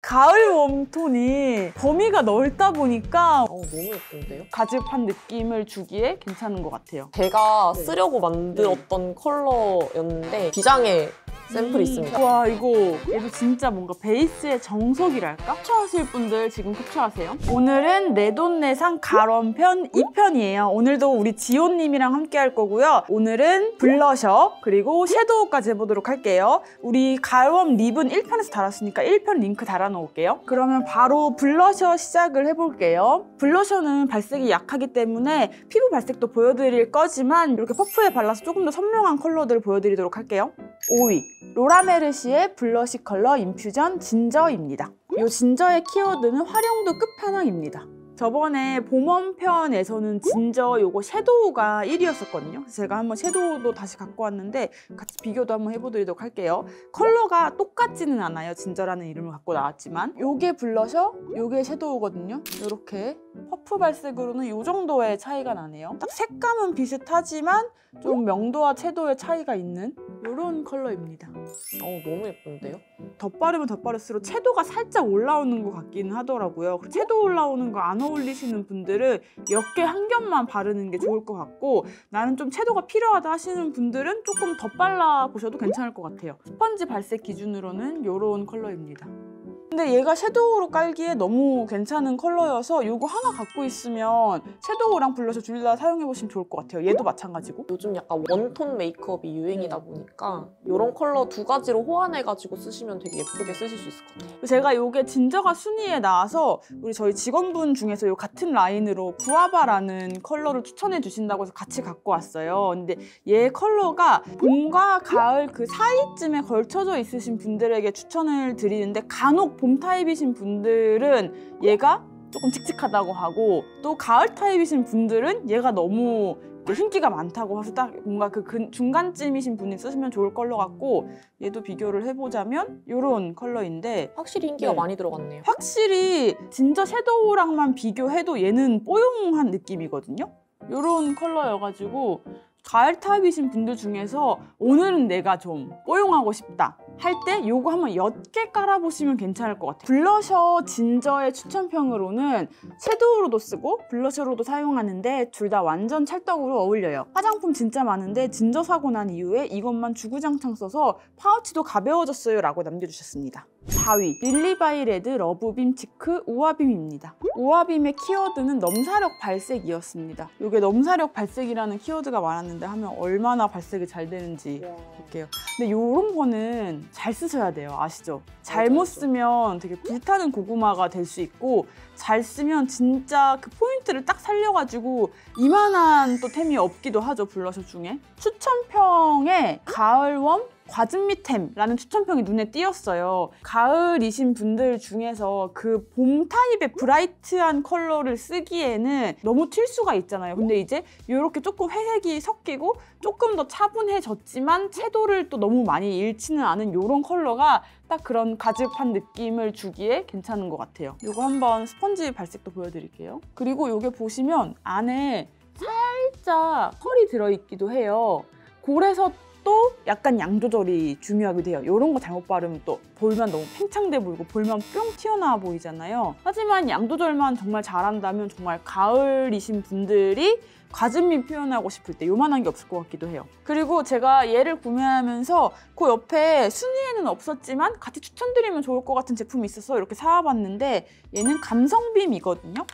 가을 웜톤이 범위가 넓다 보니까 너무 예쁜데요? 가죽한 느낌을 주기에 괜찮은 것 같아요. 제가 쓰려고 만들었던 컬러였는데 기장에 샘플이 있습니다. 와, 이거 얘도 진짜 뭔가 베이스의 정석이랄까? 캡처하실 분들 지금 캡처하세요. 오늘은 내돈내산 가을웜편 2편이에요. 오늘도 우리 지호님이랑 함께 할 거고요. 오늘은 블러셔 그리고 섀도우까지 해보도록 할게요. 우리 가을웜 립은 1편에서 달았으니까 1편 링크 달아놓을게요. 그러면 바로 블러셔 시작을 해볼게요. 블러셔는 발색이 약하기 때문에 피부 발색도 보여드릴 거지만 이렇게 퍼프에 발라서 조금 더 선명한 컬러들을 보여드리도록 할게요. 5위 로라 메르시의 블러시 컬러 인퓨전 진저입니다. 이 진저의 키워드는 활용도 끝판왕입니다. 저번에 봄웜 편에서는 진저 요거 섀도우가 1위였었거든요. 그래서 제가 한번 섀도우도 다시 갖고 왔는데 같이 비교도 한번 해보도록 할게요. 컬러가 똑같지는 않아요. 진저라는 이름을 갖고 나왔지만 요게 블러셔, 요게 섀도우거든요. 요렇게 퍼프 발색으로는 이 정도의 차이가 나네요. 딱 색감은 비슷하지만 좀 명도와 채도의 차이가 있는 이런 컬러입니다. 너무 예쁜데요? 덧바르면 덧바를수록 채도가 살짝 올라오는 것 같기는 하더라고요. 채도 올라오는 거 안 어울리시는 분들은 몇 개 한 겹만 바르는 게 좋을 것 같고, 나는 좀 채도가 필요하다 하시는 분들은 조금 덧발라 보셔도 괜찮을 것 같아요. 스펀지 발색 기준으로는 이런 컬러입니다. 근데 얘가 섀도우로 깔기에 너무 괜찮은 컬러여서 이거 하나 갖고 있으면 섀도우랑 블러셔 둘 다 사용해보시면 좋을 것 같아요. 얘도 마찬가지고. 요즘 약간 원톤 메이크업이 유행이다 보니까 이런 컬러 두 가지로 호환해가지고 쓰시면 되게 예쁘게 쓰실 수 있을 것 같아요. 제가 이게 진저가 순위에 나와서 저희 직원분 중에서 이 같은 라인으로 구아바라는 컬러를 추천해 주신다고 해서 같이 갖고 왔어요. 근데 얘 컬러가 봄과 가을 그 사이쯤에 걸쳐져 있으신 분들에게 추천을 드리는데, 간혹 봄 타입이신 분들은 얘가 조금 칙칙하다고 하고, 또 가을 타입이신 분들은 얘가 너무 흰기가 많다고 해서 딱 뭔가 그 중간쯤이신 분이 쓰시면 좋을 컬러 같고, 얘도 비교를 해보자면 이런 컬러인데 확실히 흰기가 많이 들어갔네요. 확실히 진저 섀도우랑만 비교해도 얘는 뽀용한 느낌이거든요. 이런 컬러여가지고 가을 타입이신 분들 중에서 오늘은 내가 좀 뽀용하고 싶다 할 때 이거 한번 옅게 깔아보시면 괜찮을 것 같아요. 블러셔 진저의 추천평으로는 섀도우로도 쓰고 블러셔로도 사용하는데 둘 다 완전 찰떡으로 어울려요. 화장품 진짜 많은데 진저 사고 난 이후에 이것만 주구장창 써서 파우치도 가벼워졌어요 라고 남겨주셨습니다. 4위 릴리바이레드 러브빔 치크 우아빔입니다. 우아빔의 키워드는 넘사력 발색이었습니다. 이게 넘사력 발색이라는 키워드가 많았는데 하면 얼마나 발색이 잘 되는지 볼게요. 근데 이런 거는 잘 쓰셔야 돼요. 아시죠? 잘못 쓰면 되게 불타는 고구마가 될 수 있고, 잘 쓰면 진짜 그 포인트를 딱 살려가지고 이만한 또 템이 없기도 하죠. 블러셔 중에. 추천평에 가을웜 과즙미템라는 추천평이 눈에 띄었어요. 가을이신 분들 중에서 그 봄 타입의 브라이트한 컬러를 쓰기에는 너무 튈 수가 있잖아요. 근데 이제 이렇게 조금 회색이 섞이고 조금 더 차분해졌지만 채도를 또 너무 많이 잃지는 않은 이런 컬러가 딱 그런 가즙한 느낌을 주기에 괜찮은 것 같아요. 이거 한번 스펀지 발색도 보여드릴게요. 그리고 이게 보시면 안에 살짝 펄이 들어있기도 해요. 그래서 또 약간 양 조절이 중요하게 돼요. 이런 거 잘못 바르면 또 볼만 너무 팽창돼 보이고 볼만 뿅 튀어나와 보이잖아요. 하지만 양 조절만 정말 잘한다면 정말 가을이신 분들이 과즙미 표현하고 싶을 때 요만한 게 없을 것 같기도 해요. 그리고 제가 얘를 구매하면서 그 옆에 순위에는 없었지만 같이 추천드리면 좋을 것 같은 제품이 있어서 이렇게 사와봤는데, 얘는 감성빔이거든요.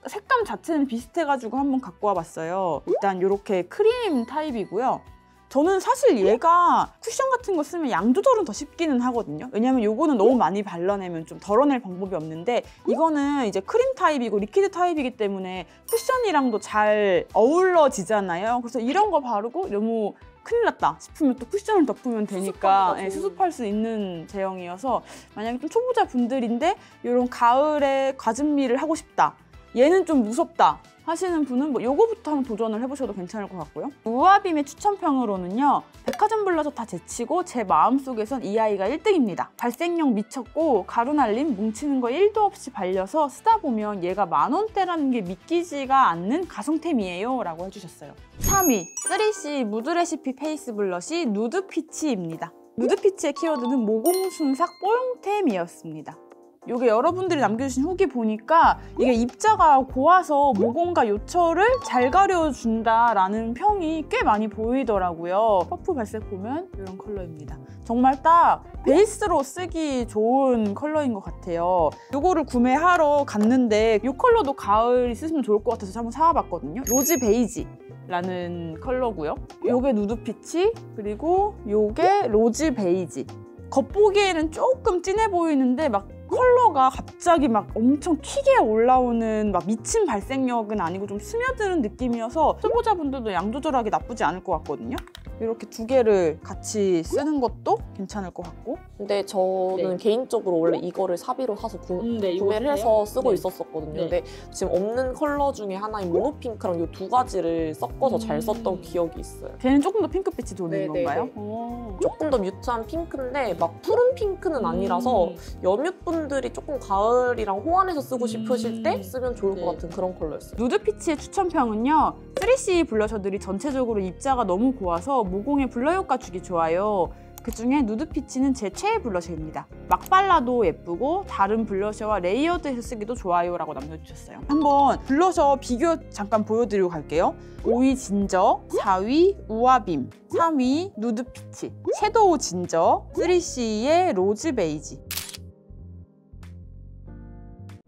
색감 자체는 비슷해가지고 한번 갖고 와봤어요. 일단 이렇게 크림 타입이고요. 저는 사실 얘가 쿠션 같은 거 쓰면 양 조절은 더 쉽기는 하거든요. 왜냐면 요거는 너무 많이 발라내면 좀 덜어낼 방법이 없는데, 이거는 이제 크림 타입이고 리퀴드 타입이기 때문에 쿠션이랑도 잘 어우러지잖아요. 그래서 이런 거 바르고 너무 큰일 났다 싶으면 또 쿠션을 덮으면 되니까 수습할 수 있는 제형이어서, 만약에 좀 초보자 분들인데 이런 가을에 과즙미를 하고 싶다, 얘는 좀 무섭다 하시는 분은 뭐 요거부터 한번 도전을 해보셔도 괜찮을 것 같고요. 우아빔의 추천평으로는요, 백화점 블러셔 다 제치고 제 마음속에선 이 아이가 1등입니다. 발색력 미쳤고 가루 날림 뭉치는 거 1도 없이 발려서 쓰다 보면 얘가 만원대라는 게 믿기지가 않는 가성템이에요 라고 해주셨어요. 3위 3C 무드 레시피 페이스 블러시 누드 피치입니다. 누드 피치의 키워드는 모공순삭 뽀용템이었습니다. 이게 여러분들이 남겨주신 후기 보니까 이게 입자가 고와서 모공과 요철을 잘 가려준다라는 평이 꽤 많이 보이더라고요. 퍼프 발색 보면 이런 컬러입니다. 정말 딱 베이스로 쓰기 좋은 컬러인 것 같아요. 이거를 구매하러 갔는데 이 컬러도 가을 쓰시면 좋을 것 같아서 한번 사와봤거든요. 로즈 베이지 라는 컬러고요. 요게 누드 피치, 그리고 요게 로즈 베이지. 겉보기에는 조금 진해 보이는데 막 컬러가 갑자기 막 엄청 튀게 올라오는 막 미친 발색력은 아니고 좀 스며드는 느낌이어서 초보자분들도 양 조절하기 나쁘지 않을 것 같거든요. 이렇게 두 개를 같이 쓰는 것도 괜찮을 것 같고. 근데 저는 네. 개인적으로 원래 이거를 사비로 사서 네, 구매를 해서 쓰고 네. 있었거든요. 네. 근데 지금 없는 컬러 중에 하나인 모노핑크랑 이 두 가지를 섞어서 잘 썼던 기억이 있어요. 걔는 조금 더 핑크빛이 도는 네, 건가요? 네, 조금 더 뮤트한 핑크인데 막 푸른 핑크는 아니라서 여뮤분들이 조금 가을이랑 호환해서 쓰고 싶으실 때 쓰면 좋을 네. 것 같은 그런 컬러였어요. 누드 피치의 추천평은요. 3C 블러셔들이 전체적으로 입자가 너무 고와서 모공에 블러 효과 주기 좋아요. 그중에 누드 피치는 제 최애 블러셔입니다. 막 발라도 예쁘고 다른 블러셔와 레이어드해서 쓰기도 좋아요 라고 남겨주셨어요. 한번 블러셔 비교 잠깐 보여드리고 갈게요. 5위 진저, 4위 우아빔, 3위 누드 피치, 섀도우 진저, 3C의 로즈 베이지,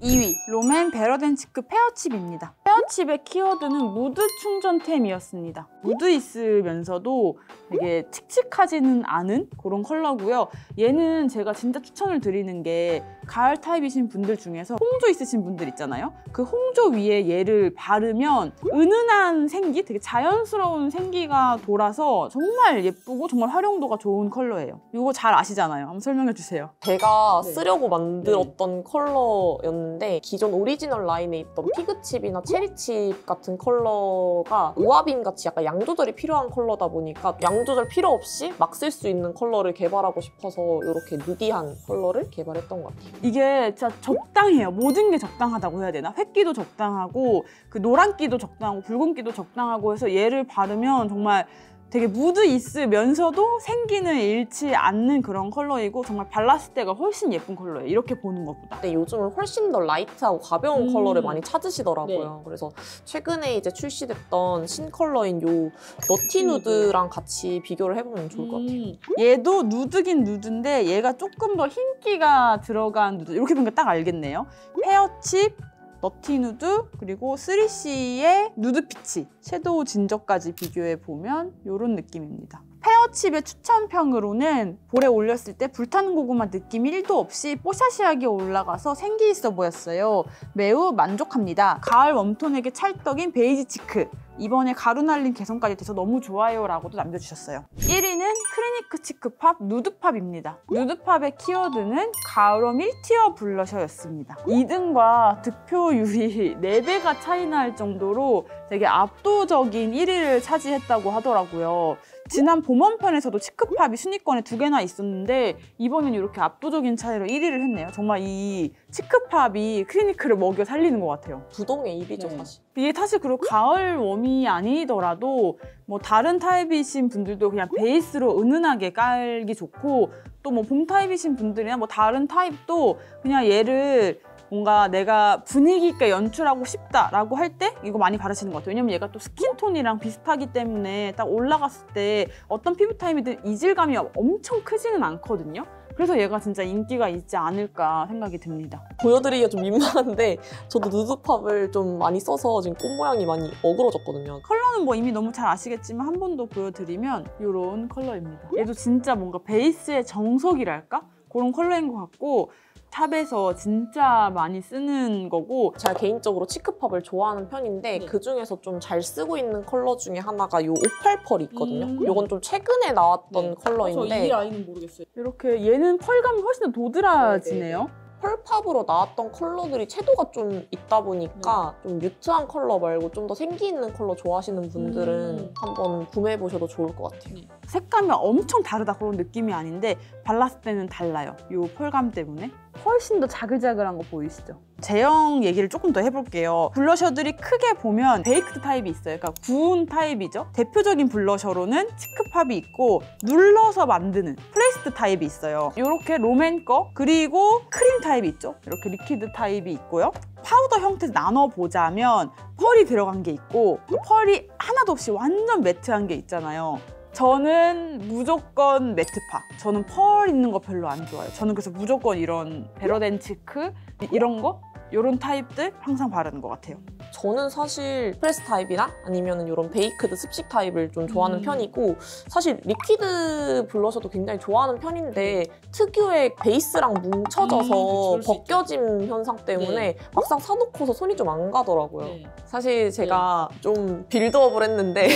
2위 롬앤 베러덴치크 페어칩입니다. 페어칩의 키워드는 무드 충전템이었습니다. 무드 있으면서도 되게 칙칙하지는 않은 그런 컬러고요. 얘는 제가 진짜 추천을 드리는 게 가을 타입이신 분들 중에서 홍조 있으신 분들 있잖아요. 그 홍조 위에 얘를 바르면 은은한 생기, 되게 자연스러운 생기가 돌아서 정말 예쁘고 정말 활용도가 좋은 컬러예요. 이거 잘 아시잖아요. 한번 설명해 주세요. 제가 네. 쓰려고 만들었던 컬러였는데 기존 오리지널 라인에 있던 피그칩이나 체리칩 같은 컬러가 우아빔 같이 약간 양 조절이 필요한 컬러다 보니까 양 조절 필요 없이 막 쓸 수 있는 컬러를 개발하고 싶어서 이렇게 누디한 컬러를 개발했던 것 같아요. 이게 진짜 적당해요. 모든 게 적당하다고 해야 되나? 획기도 적당하고 그 노란기도 적당하고 붉은기도 적당하고 해서 얘를 바르면 정말 되게 무드 있으면서도 생기는 잃지 않는 그런 컬러이고 정말 발랐을 때가 훨씬 예쁜 컬러예요. 이렇게 보는 것보다. 근데 요즘은 훨씬 더 라이트하고 가벼운 컬러를 많이 네. 찾으시더라고요. 그래서 최근에 이제 출시됐던 신컬러인 요 너티 누드랑 같이 비교를 해보면 좋을 것 같아요. 얘도 누드긴 누드인데 얘가 조금 더 흰기가 들어간 누드. 이렇게 보니까 딱 알겠네요. 페어칩, 너티 누드, 그리고 3C의 누드 피치, 섀도우 진저까지 비교해보면 이런 느낌입니다. 페어칩의 추천평으로는 볼에 올렸을 때 불타는 고구마 느낌 1도 없이 뽀샤시하게 올라가서 생기 있어 보였어요. 매우 만족합니다. 가을 웜톤에게 찰떡인 베이지 치크. 이번에 가루 날린 개성까지 돼서 너무 좋아요 라고도 남겨주셨어요. 1위는 크리니크 치크팝 누드팝입니다. 누드팝의 키워드는 가을웜 1티어 블러셔였습니다. 2등과 득표율이 4배가 차이 날 정도로 되게 압도적인 1위를 차지했다고 하더라고요. 지난 봄원편에서도 치크팝이 순위권에 2개나 있었는데 이번엔 이렇게 압도적인 차이로 1위를 했네요. 정말 이 치크팝이 크리니크를 먹여 살리는 것 같아요. 부동의 1위죠, 네. 사실. 이게 사실 그리고 가을 웜이 아니더라도 뭐 다른 타입이신 분들도 그냥 베이스로 은은하게 깔기 좋고 또 뭐 봄 타입이신 분들이나 뭐 다른 타입도 그냥 얘를 뭔가 내가 분위기 있게 연출하고 싶다라고 할 때 이거 많이 바르시는 것 같아요. 왜냐면 얘가 또 스킨톤이랑 비슷하기 때문에 딱 올라갔을 때 어떤 피부 타입이든 이질감이 엄청 크지는 않거든요. 그래서 얘가 진짜 인기가 있지 않을까 생각이 듭니다. 보여드리기가 좀 민망한데 저도 누드팝을 좀 많이 써서 지금 꽃 모양이 많이 어그러졌거든요. 컬러는 뭐 이미 너무 잘 아시겠지만 한 번 더 보여드리면 이런 컬러입니다. 얘도 진짜 뭔가 베이스의 정석이랄까? 그런 컬러인 것 같고 탑에서 진짜 많이 쓰는 거고 제가 개인적으로 치크팝을 좋아하는 편인데 네. 그중에서 좀 잘 쓰고 있는 컬러 중에 하나가 요 588이 있거든요. 요건 좀 최근에 나왔던 네. 컬러인데 라인은 모르겠어요. 이렇게 얘는 펄감이 훨씬 더 도드라지네요. 펄팝으로 나왔던 컬러들이 채도가 좀 있다 보니까 좀 뮤트한 컬러 말고 좀 더 생기 있는 컬러 좋아하시는 분들은 한번 구매해보셔도 좋을 것 같아요. 색감이 엄청 다르다 그런 느낌이 아닌데 발랐을 때는 달라요. 이 펄감 때문에. 훨씬 더 자글자글한 거 보이시죠? 제형 얘기를 조금 더 해볼게요. 블러셔들이 크게 보면 베이크드 타입이 있어요. 그러니까 구운 타입이죠. 대표적인 블러셔로는 치크팝이 있고 눌러서 만드는 플레이스드 타입이 있어요. 이렇게 롬앤 거, 그리고 크림 타입이 있죠. 이렇게 리퀴드 타입이 있고요. 파우더 형태에서 나눠보자면 펄이 들어간 게 있고 또 펄이 하나도 없이 완전 매트한 게 있잖아요. 저는 무조건 매트파. 저는 펄 있는 거 별로 안 좋아해요. 저는 그래서 무조건 이런 베러덴치크 이런 거? 이런 타입들 항상 바르는 것 같아요. 저는 사실 프레스 타입이나 아니면 이런 베이크드 습식 타입을 좀 좋아하는 편이고 사실 리퀴드 블러셔도 굉장히 좋아하는 편인데 특유의 베이스랑 뭉쳐져서 벗겨짐 현상 때문에 막상 사놓고서 손이 좀 안 가더라고요. 사실 제가 좀 빌드업을 했는데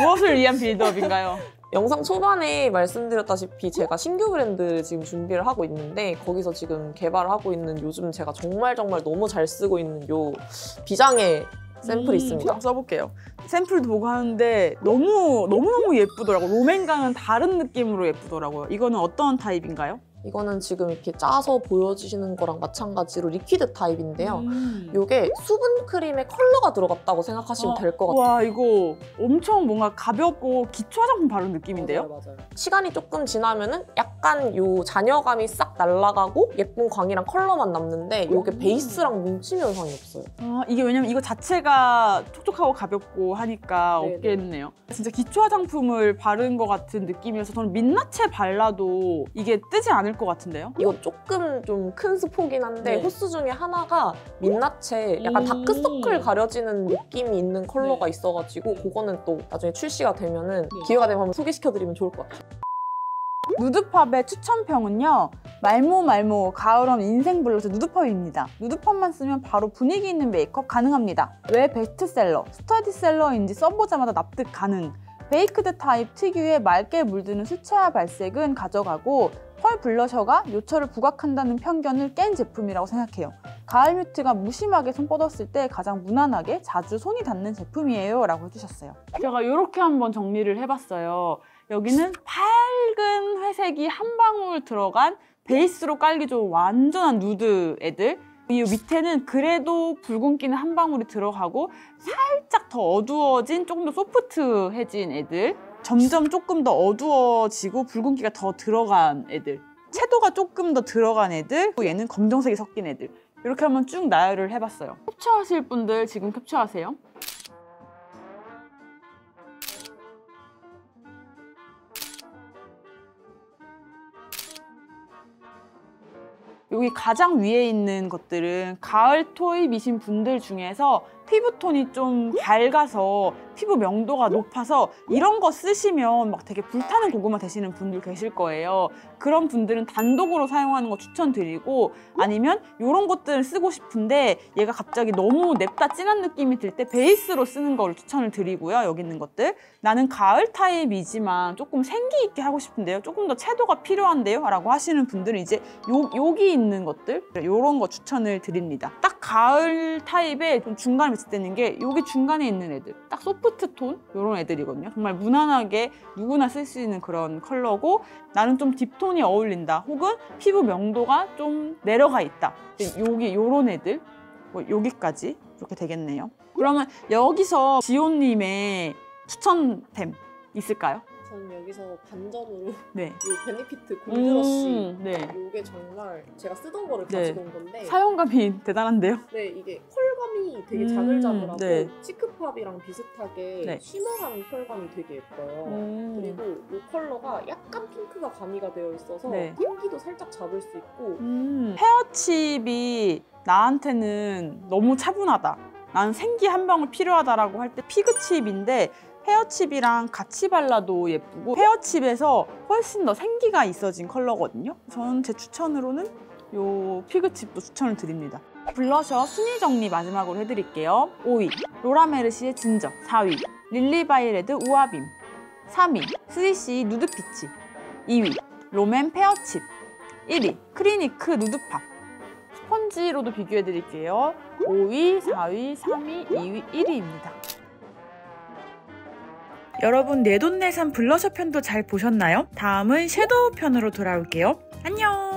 무엇을 위한 빌드업인가요? 영상 초반에 말씀드렸다시피 제가 신규 브랜드를 지금 준비를 하고 있는데 거기서 지금 개발을 하고 있는 요즘 제가 정말 너무 잘 쓰고 있는 요 비장의 샘플이 있습니다. 한번 써볼게요. 샘플도 보고 하는데 너무너무 예쁘더라고요. 롬앤과는 다른 느낌으로 예쁘더라고요. 이거는 어떤 타입인가요? 이거는 지금 이렇게 짜서 보여주시는 거랑 마찬가지로 리퀴드 타입인데요. 이게 수분 크림에 컬러가 들어갔다고 생각하시면 될 것 같아요. 와, 이거 엄청 뭔가 가볍고 기초 화장품 바른 느낌인데요? 맞아요. 시간이 조금 지나면은 약간 요 잔여감이 싹 날아가고 예쁜 광이랑 컬러만 남는데 이게 베이스랑 뭉침 현상이 없어요. 아, 이게 왜냐면 이거 자체가 촉촉하고 가볍고 하니까 없겠네요. 진짜 기초 화장품을 바른 것 같은 느낌이어서 저는 민낯에 발라도 이게 뜨지 않을 것 같은데요? 이거 조금 좀 큰 스포긴 한데 호스 중에 하나가 민낯에 약간 다크서클 가려지는 느낌이 있는 컬러가 있어가지고 그거는 또 나중에 출시가 되면은 기회가 되면 한번 소개시켜드리면 좋을 것 같아요. 누드팝의 추천평은요. 말모 가을원 인생 블러셔 누드팝입니다. 누드팝만 쓰면 바로 분위기 있는 메이크업 가능합니다. 왜 베스트셀러, 스터디셀러인지 써보자마자 납득 가능. 베이크드 타입 특유의 맑게 물드는 수채화 발색은 가져가고 펄 블러셔가 요철을 부각한다는 편견을 깬 제품이라고 생각해요. 가을 뮤트가 무심하게 손 뻗었을 때 가장 무난하게 자주 손이 닿는 제품이에요 라고 해주셨어요. 제가 이렇게 한번 정리를 해봤어요. 여기는 밝은 회색이 한 방울 들어간 베이스로 깔기 좋은 완전한 누드 애들. 이 밑에는 그래도 붉은기는 한 방울이 들어가고 살짝 더 어두워진 조금 더 소프트해진 애들. 점점 조금 더 어두워지고 붉은기가 더 들어간 애들. 채도가 조금 더 들어간 애들. 얘는 검정색이 섞인 애들. 이렇게 한번 쭉 나열을 해봤어요. 캡처하실 분들 지금 캡처하세요. 여기 가장 위에 있는 것들은 가을 토입이신 분들 중에서 피부톤이 좀 밝아서 피부 명도가 높아서 이런 거 쓰시면 막 되게 불타는 고구마 되시는 분들 계실 거예요. 그런 분들은 단독으로 사용하는 거 추천드리고 아니면 이런 것들을 쓰고 싶은데 얘가 갑자기 너무 냅다 진한 느낌이 들 때 베이스로 쓰는 거를 추천을 드리고요. 여기 있는 것들. 나는 가을 타입이지만 조금 생기 있게 하고 싶은데요. 조금 더 채도가 필요한데요? 라고 하시는 분들은 이제 여기 있는 것들 이런 거 추천을 드립니다. 딱 가을 타입에 좀 중간에 비슷되는 게 여기 중간에 있는 애들 딱 소프트 톤 이런 애들이거든요. 정말 무난하게 누구나 쓸 수 있는 그런 컬러고 나는 좀 딥톤이 어울린다 혹은 피부 명도가 좀 내려가 있다. 여기 이런 애들 뭐 여기까지 이렇게 되겠네요. 그러면 여기서 지호님의 추천템 있을까요? 저는 여기서 반전으로 네. 이 베네피트 골드러쉬 네. 이게 정말 제가 쓰던 거를 가지고 온 건데 사용감이 대단한데요? 네, 이게 펄감이 되게 자글자글하고 네. 치크팝이랑 비슷하게 쉬머한 펄감이 되게 예뻐요. 그리고 이 컬러가 약간 핑크가 가미가 되어 있어서 생기도 살짝 잡을 수 있고 헤어칩이 나한테는 너무 차분하다. 난 생기 한 방울 필요하다라고 할 때 피그칩인데 헤어칩이랑 같이 발라도 예쁘고 헤어칩에서 훨씬 더 생기가 있어진 컬러거든요. 저는 제 추천으로는 이 피그칩도 추천을 드립니다. 블러셔 순위 정리 마지막으로 해드릴게요. 5위 로라메르시의 진저, 4위 릴리바이레드 우아빔, 3위 스위시 누드피치, 2위 롬앤 페어칩, 1위 크리니크 누드팝. 스펀지로도 비교해드릴게요. 5위, 4위, 3위, 2위, 1위입니다. 여러분 내돈내산 블러셔 편도 잘 보셨나요? 다음은 섀도우 편으로 돌아올게요. 안녕!